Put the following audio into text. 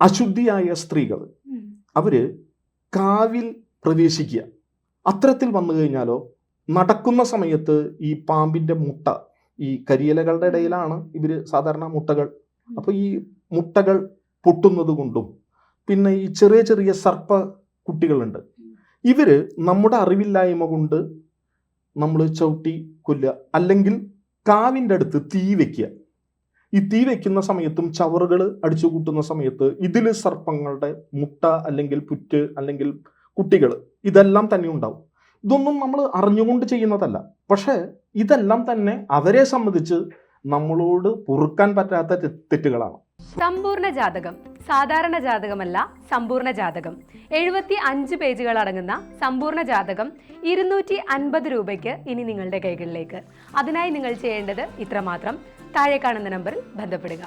അശുദ്ധിയായ സ്ത്രീകൾ അവര് കാവിൽ പ്രവേശിക്കുക. അത്തരത്തിൽ വന്നു കഴിഞ്ഞാലോ നടക്കുന്ന സമയത്ത് ഈ പാമ്പിന്റെ മുട്ട, ഈ കരിയിലകളുടെ ഇടയിലാണ് ഇവര് സാധാരണ മുട്ടകൾ, അപ്പൊ ഈ മുട്ടകൾ പൊട്ടുന്നത് കൊണ്ടും പിന്നെ ഈ ചെറിയ ചെറിയ സർപ്പ കുട്ടികളുണ്ട്, ഇവര് നമ്മുടെ അറിവില്ലായ്മ കൊണ്ട് നമ്മൾ ചവിട്ടി കൊല്ലുക, അല്ലെങ്കിൽ കാവിൻ്റെ അടുത്ത് തീ വെക്കുക. ഈ തീ വെക്കുന്ന സമയത്തും ചവറുകൾ അടിച്ചു കൂട്ടുന്ന സമയത്ത് ഇതിൽ സർപ്പങ്ങളുടെ മുട്ട അല്ലെങ്കിൽ പുറ്റ് അല്ലെങ്കിൽ കുട്ടികൾ ഇതെല്ലാം തന്നെ ഉണ്ടാവും. ഇതൊന്നും നമ്മൾ അറിഞ്ഞുകൊണ്ട് ചെയ്യുന്നതല്ല, പക്ഷേ ഇതെല്ലാം തന്നെ അവരെ സംബന്ധിച്ച് നമ്മളോട് പൊറുക്കാൻ പറ്റാത്ത തെറ്റുകളാണ്. സമ്പൂർണ്ണ ജാതകം സാധാരണ ജാതകമല്ല, സമ്പൂർണ്ണ ജാതകം 75 പേജുകൾ അടങ്ങുന്ന സമ്പൂർണ്ണ ജാതകം 250 രൂപയ്ക്ക് ഇനി നിങ്ങളുടെ കൈകളിലേക്ക്. അതിനായി നിങ്ങൾ ചെയ്യേണ്ടത് ഇത്രമാത്രം: താഴെ കാണുന്ന നമ്പറിൽ ബന്ധപ്പെടുക.